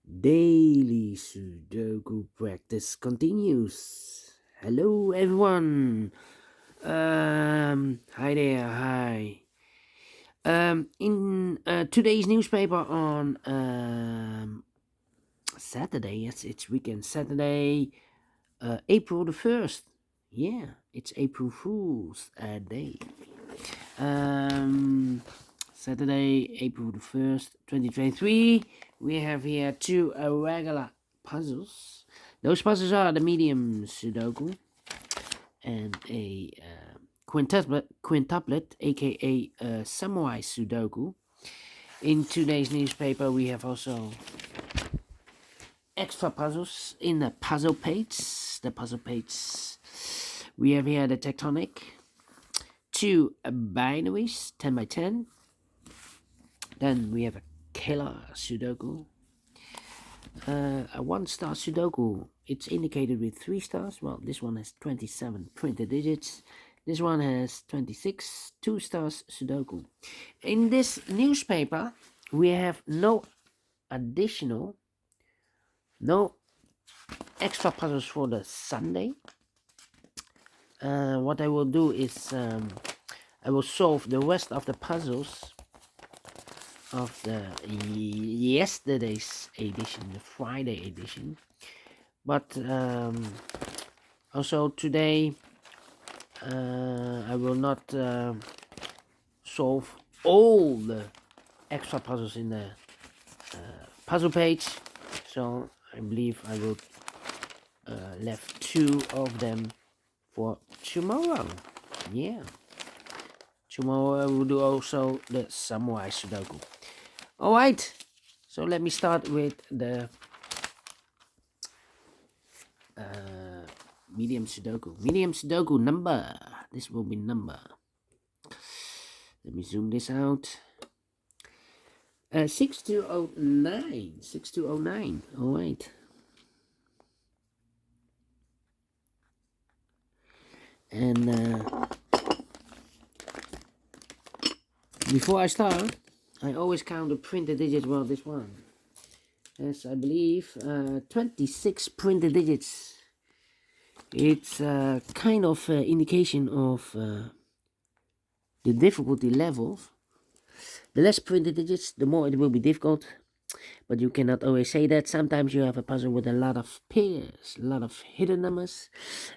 Daily Sudoku practice continues. Hello, everyone. Hi there. Hi. In today's newspaper on Saturday, yes, it's weekend Saturday, April the 1st. Yeah, it's April Fool's Day. Um, Saturday, April the 1st, 2023. We have here two regular puzzles. Those puzzles are the Medium Sudoku and a Quintuplet, aka Samurai Sudoku. In today's newspaper, we have also extra puzzles in the puzzle page. We have here the tectonic, two binaries, 10 by 10. Then we have a killer Sudoku, a 1-star Sudoku. It's indicated with 3 stars. Well, this one has 27 printed digits. This one has 26 2 stars Sudoku. In this newspaper, we have no extra puzzles for the Sunday. What I will do is I will solve the rest of the puzzles of the yesterday's edition, the Friday edition. But also today I will not solve all the extra puzzles in the puzzle page, so I believe I will left 2 of them for tomorrow. Yeah, tomorrow I will do also the Samurai Sudoku. Alright, so let me start with the Medium Sudoku. Medium Sudoku number. This will be number. Let me zoom this out. 6209. 6209. Alright. And before I start, I always count the printed digits. Well, this one has, I believe, 26 printed digits. It's kind of indication of the difficulty levels. The less printed digits, the more it will be difficult. But you cannot always say that. Sometimes you have a puzzle with a lot of pairs, a lot of hidden numbers.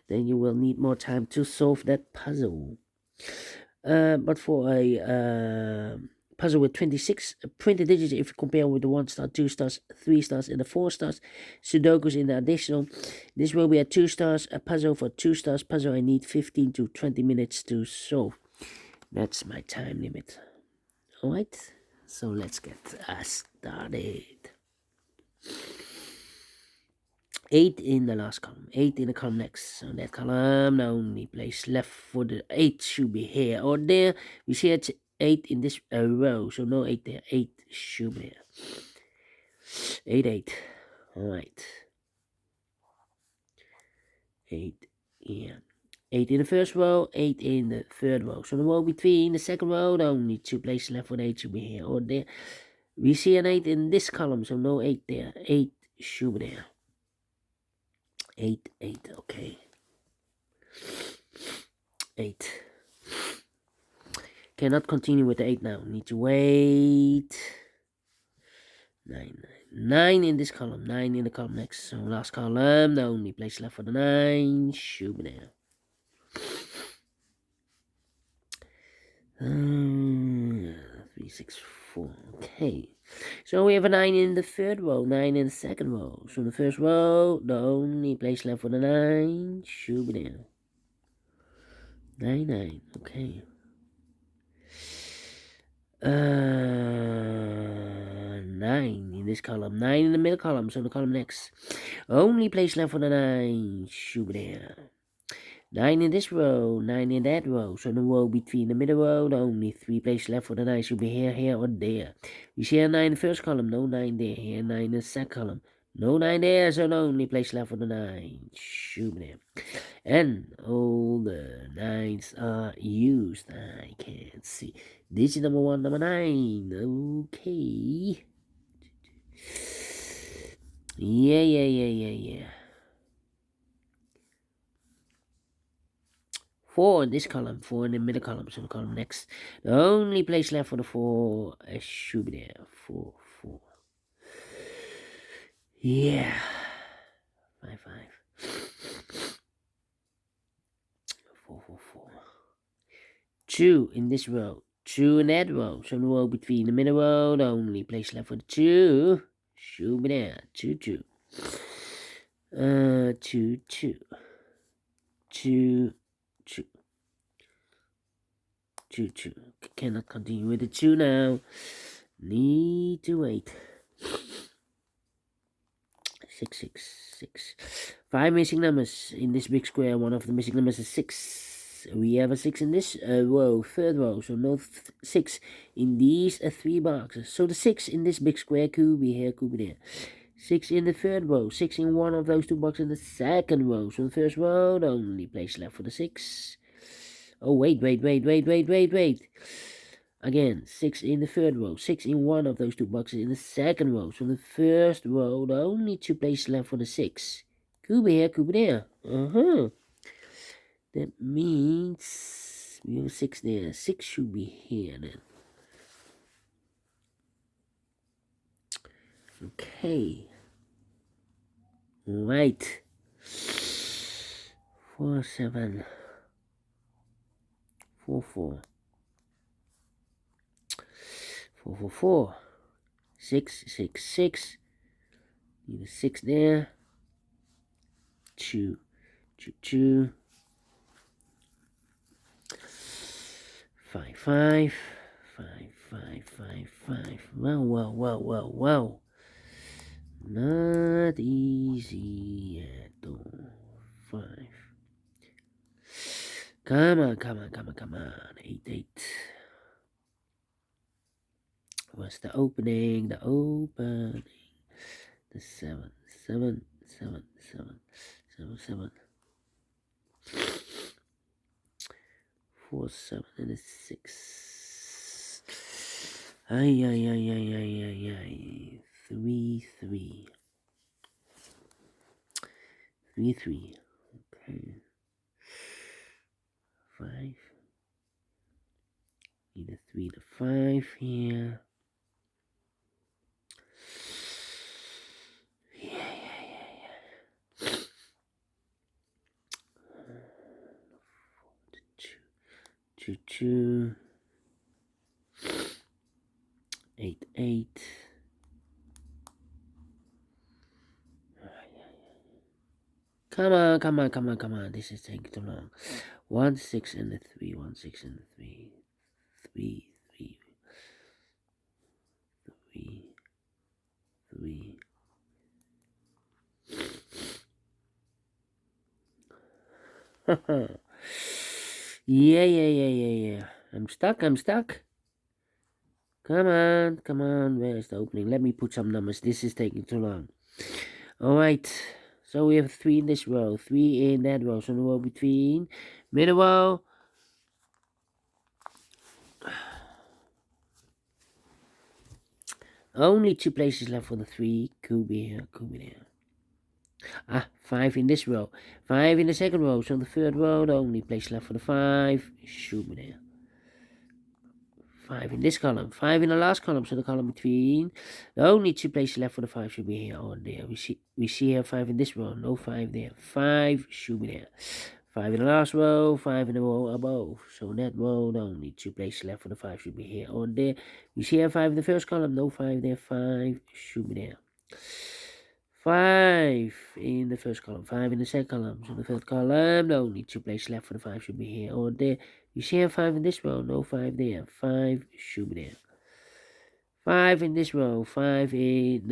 Then you will need more time to solve that puzzle. But for a puzzle with 26 printed digits, if you compare with the 1 star, 2 stars, 3 stars, and the 4 stars, Sudokus in the additional, this will be a 2 stars, a puzzle for 2 stars puzzle. I need 15 to 20 minutes to solve. That's my time limit. Alright, so let's get started. 8 in the last column, 8 in the column next. So that column, the only place left for the 8 should be here or there. We see it's 8 in this row, so no 8 there. 8 should be there. 8, 8. Alright. 8 here. 8 in the first row, 8 in the third row. So the row between the second row, the only 2 places left for the 8 should be here or there. We see an 8 in this column, so no 8 there. 8 should be there. 8, 8, okay. 8. Cannot continue with the 8 now. Need to wait. 9, 9. 9 in this column. 9 in the column next. So last column, the only place left for the 9 should be there. 3, 6, 4. Okay. So we have a 9 in the third row, 9 in the second row. So in the first row, the only place left for the 9 should be there. 9, 9. Okay. 9 in this column, 9 in the middle column, so the column next. Only place left for the 9 should be there. 9 in this row, 9 in that row, so the row between the middle row, the only 3 places left for the 9 should be here, here, or there. You see a 9 in the first column, no 9 there. Here, 9 in the second column, no 9 there, so the only place left for the 9 should be there. And all the 9s are used. I can't see. Digit number 1, number 9. Okay. Yeah. 4 in this column, 4 in the middle column, so the column next. The only place left for the 4 should be there. 4. Yeah. 5. 4. 2 in this row. 2 in that row. So the row between the middle row, the only place left for the 2 should be there. 2. 2. 2. Cannot continue with the 2 now. Need to wait. 6. 5 missing numbers in this big square. One of the missing numbers is 6. We have a 6 in this row, third row, so no 6 in these 3 boxes. So the 6 in this big square could be here, could be there. 6 in the third row, 6 in one of those 2 boxes in the second row. So the first row, the only place left for the 6. Oh, wait. Again, 6 in the third row, 6 in one of those 2 boxes in the second row. So the first row, the only 2 places left for the 6. Could be here, could be there. That means we have 6 there. 6 should be here then. Okay. Right. 4, 7. 4. 4. 6. Need a 6 there. 2. 5. 5. Well. Not easy at all. 5. Come on. 8. What's the opening? The 7. 4, 7, and a 6. Ay. 3. 3. Okay. 5. Need a 3 to 5 here. Yeah. 2. 8. Come on. This is taking too long. 1, 6, and a 3. 1, 6, and a 3. 3. Yeah. I'm stuck. Come on. Where's the opening? Let me put some numbers. This is taking too long. Alright. So we have 3 in this row, 3 in that row. So the row between middle row. Only 2 places left for the 3. Could be here, could be there. 5 in this row. 5 in the second row. So the third row, the only place left for the 5 should be there. 5 in this column. 5 in the last column. So the column between. The only 2 places left for the 5 should be here or there. We see here 5 in this row. No 5 there. 5 should be there. 5 in the last row, 5 in the row above. So in that row, the only 2 places left for the 5 should be here or there. We see here 5 in the first column, no 5 there, 5 should be there. 5 in the first column, 5 in the second column. So the third column, the only 2 places left for the 5 should be here or there. We see here 5 in this row, no 5 there, 5 should be there. 5 in this row, 5 in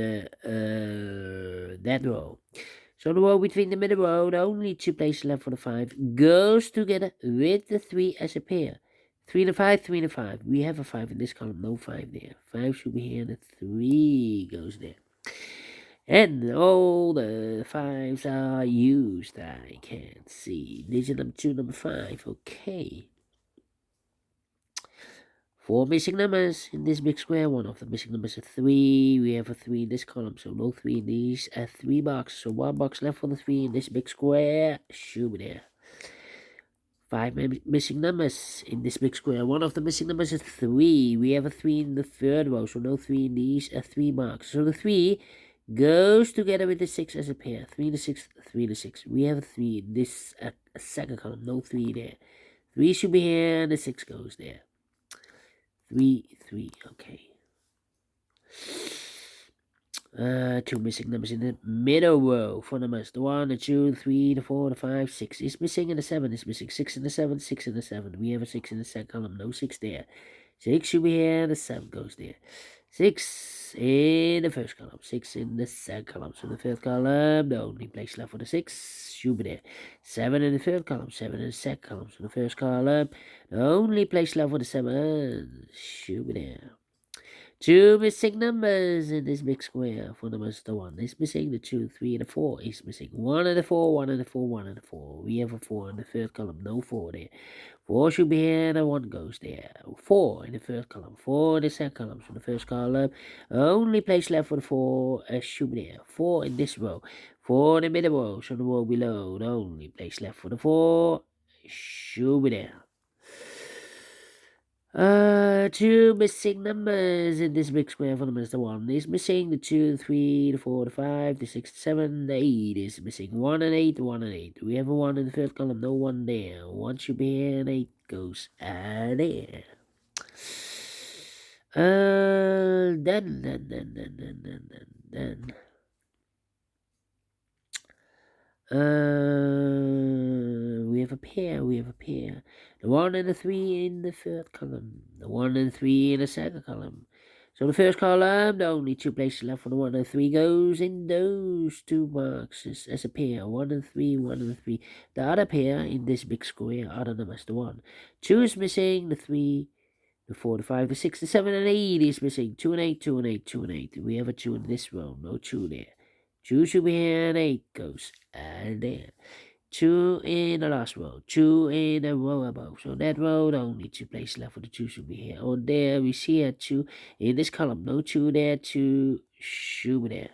that row. So the row between the middle row, the only 2 places left for the 5, goes together with the 3 as a pair. 3 and a 5, 3 and a 5. We have a 5 in this column, no 5 there. 5 should be here, and the 3 goes there. And all the 5s are used. I can't see. Digit number 2, number 5. Okay. 4 missing numbers in this big square. One of the missing numbers is 3. We have a 3 in this column, so no 3 in these. 3 boxes, so 1 box left for the 3 in this big square. Shoot there. 5 missing numbers in this big square. One of the missing numbers is 3. We have a 3 in the third row, so no 3 in these. 3 marks. So the 3 goes together with the 6 as a pair. 3 in the 6, 3 in the 6. We have a 3 in this second column, no 3 there. 3 should be here, and the 6 goes there. 3, 3, okay. 2 missing numbers in the middle row for numbers. The 1, the 2, the 3, the 4, the 5, 6 is missing, and the 7 is missing. 6 in the 7, 6 in the 7. We have a 6 in the second column, no 6 there. 6 should be here, and the 7 goes there. 6 in the first column, 6 in the second column. So the third column, the only place left for the 6 should be there. 7 in the third column, 7 in the second column. So the first column, the only place left for the 7 should be there. 2 missing numbers in this big square for numbers. The 1 is missing, the 2, 3, and the 4 is missing. 1 and the 4, 1 and the 4, 1 and the 4. We have a 4 in the third column, no 4 there. 4 should be here, and the 1 goes there. 4 in the third column, 4 in the second column. So the first column, only place left for the 4 should be there. 4 in this row, 4 in the middle row. So the row below, the only place left for the 4 should be there. 2 missing numbers in this big square for numbers. The 1 is missing, the 2, the 3, the 4, the 5, the 6, the 7, the 8 is missing. 1 and 8, 1 and 8. We have a 1 in the third column, no 1 there. 1 should be here, and 8 goes there. Then. We have a pair. The 1 and the 3 in the third column. The 1 and 3 in the second column. So the first column, the only 2 places left for the 1 and 3 goes in those 2 boxes as a pair. 1 and 3, 1 and 3. The other pair in this big square are the numbers. The 1. 2 is missing, the 3, the 4, the 5, the 6, the 7, and 8 is missing. 2 and 8, 2 and 8, 2 and 8. We have a 2 in this row, no 2 there. 2 should be here, and 8 goes there. 2 in the last row, 2 in the row above. So that row, the only 2 places left for the 2 should be here. On there, we see a 2 in this column, no 2 there, 2 should be there.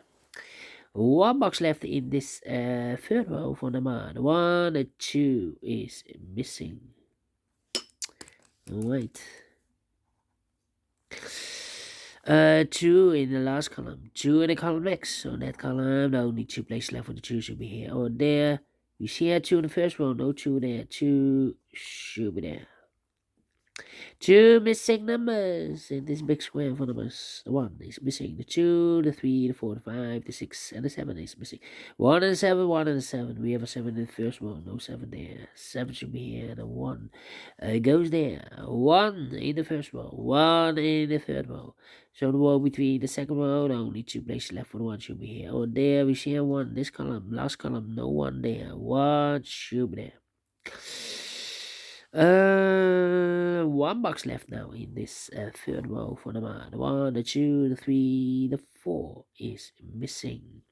1 box left in this third row for the man. 1 and 2 is missing. Alright. 2 in the last column, 2 in the column next. So that column, the only 2 places left for the 2 should be here. On there, we see a 2 in the first row, no 2 there, 2 should be there. 2 missing numbers in this big square for numbers. The 1 is missing, the 2, the 3, the 4, the 5, the 6, and the 7 is missing. 1 and 7, 1 and 7. We have a 7 in the first row, no 7 there. 7 should be here, and a 1 goes there. 1 in the first row, 1 in the third row. So the row between the second row, the only 2 places left for the 1 should be here. On there, we see a 1. This column, last column, no 1 there. 1 should be there. 1 box left now in this third row for the man. 1, the 2, the 3, the 4 is missing.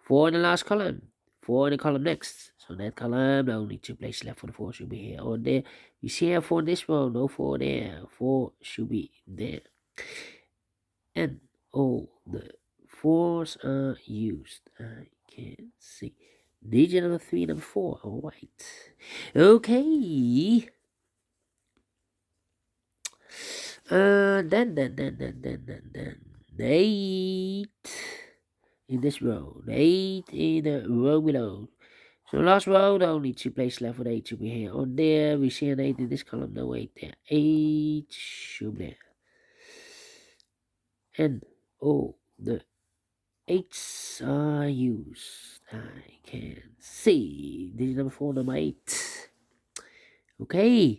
4 in the last column, 4 in the column next. So that column, the only 2 places left for the 4 should be here. On there, you see a 4 in this row, no 4 there. 4 should be there. And all the 4s are used. I can see. Digit number 3, number 4. Alright. Okay. Then. The 8 in this row. The 8 in the row below. So last row, the only 2 places left for the 8 should be here. On there, we see an 8 in this column. No 8 there. 8 should be there. And all the 8s are used. I can see. Digit number 4, number 8. Okay.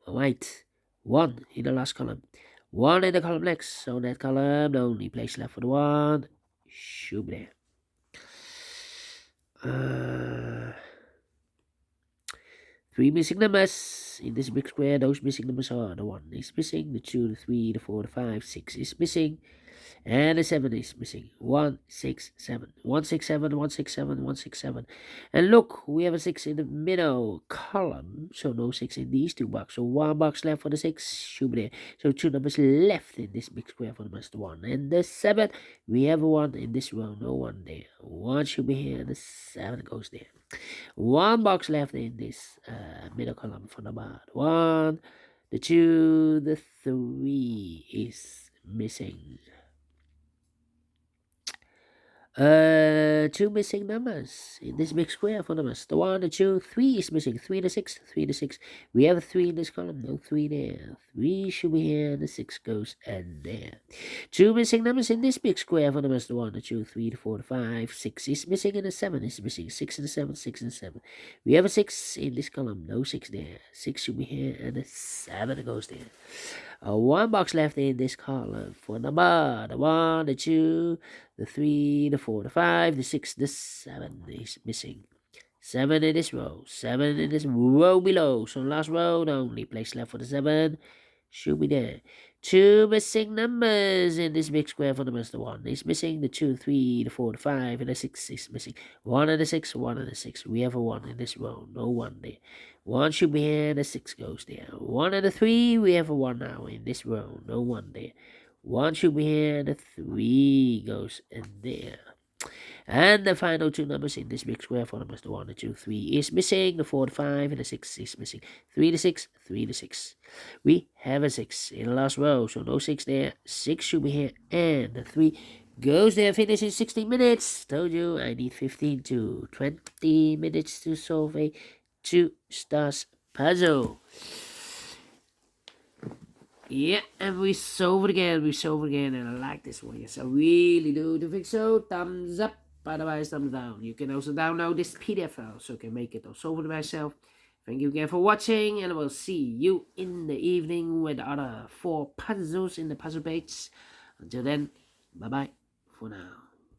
Alright. 1 in the last column. 1 in the column next. So that column, the only place left for the 1 should be there. 3 missing numbers in this big square. Those missing numbers are the 1 is missing, the 2, the 3, the 4, the 5, 6 is missing. And the 7 is missing. 1, 6, 7. 1, 6, 7, 1, 6, 7, 1, 6, 7. And look, we have a 6 in the middle column. So no 6 in these two boxes. So 1 box left for the 6. Should be there. So 2 numbers left in this big square for the master 1. And the 7, we have a 1 in this row. No 1 there. 1 should be here. The 7 goes there. 1 box left in this middle column for the bar. 1, the 2, the 3 is missing. 2 missing numbers in this big square for numbers. The 1, the 2, 3 is missing. 3 to 6, 3 to 6. We have a 3 in this column. No 3 there. 3 should be here. The 6 goes and there. 2 missing numbers in this big square for numbers. The 1, the 2, 3, the 4, the 5. 6 is missing and the 7 is missing. 6 and the 7, 6 and the 7. We have a 6 in this column. No 6 there. 6 should be here and the 7 goes there. 1 box left in this column for number. The 1, the 2, the 3, the 4, the 5, the 6, the 7 is missing. 7 in this row. 7 in this row below. So last row, the only place left for the 7 should be there. 2 missing numbers in this big square for the master 1 is missing. The 2, 3, the 4, the 5, and the 6 is missing. 1 and the 6, 1 and the 6. We have a 1 in this row. No 1 there. 1 should be here, the 6 goes there. 1 and the 3, we have a 1 now in this row. No 1 there. 1 should be here, the 3 goes in there. And the final 2 numbers in this big square for numbers, the 1, the 2, 3 is missing. The 4, the 5, and the 6 is missing. 3 to 6, 3 to 6. We have a 6 in the last row, so no 6 there. 6 should be here, and the 3 goes there. Finish in 16 minutes. Told you I need 15 to 20 minutes to solve a 2 stars puzzle. Yeah, and we solve it again, and I like this one. Yes, I really do. If you think so, thumbs up. Otherwise, thumbs down. You can also download this PDF file, so you can make it or solve it myself. Thank you again for watching, and I will see you in the evening with the other 4 puzzles in the puzzle page. Until then, bye-bye for now.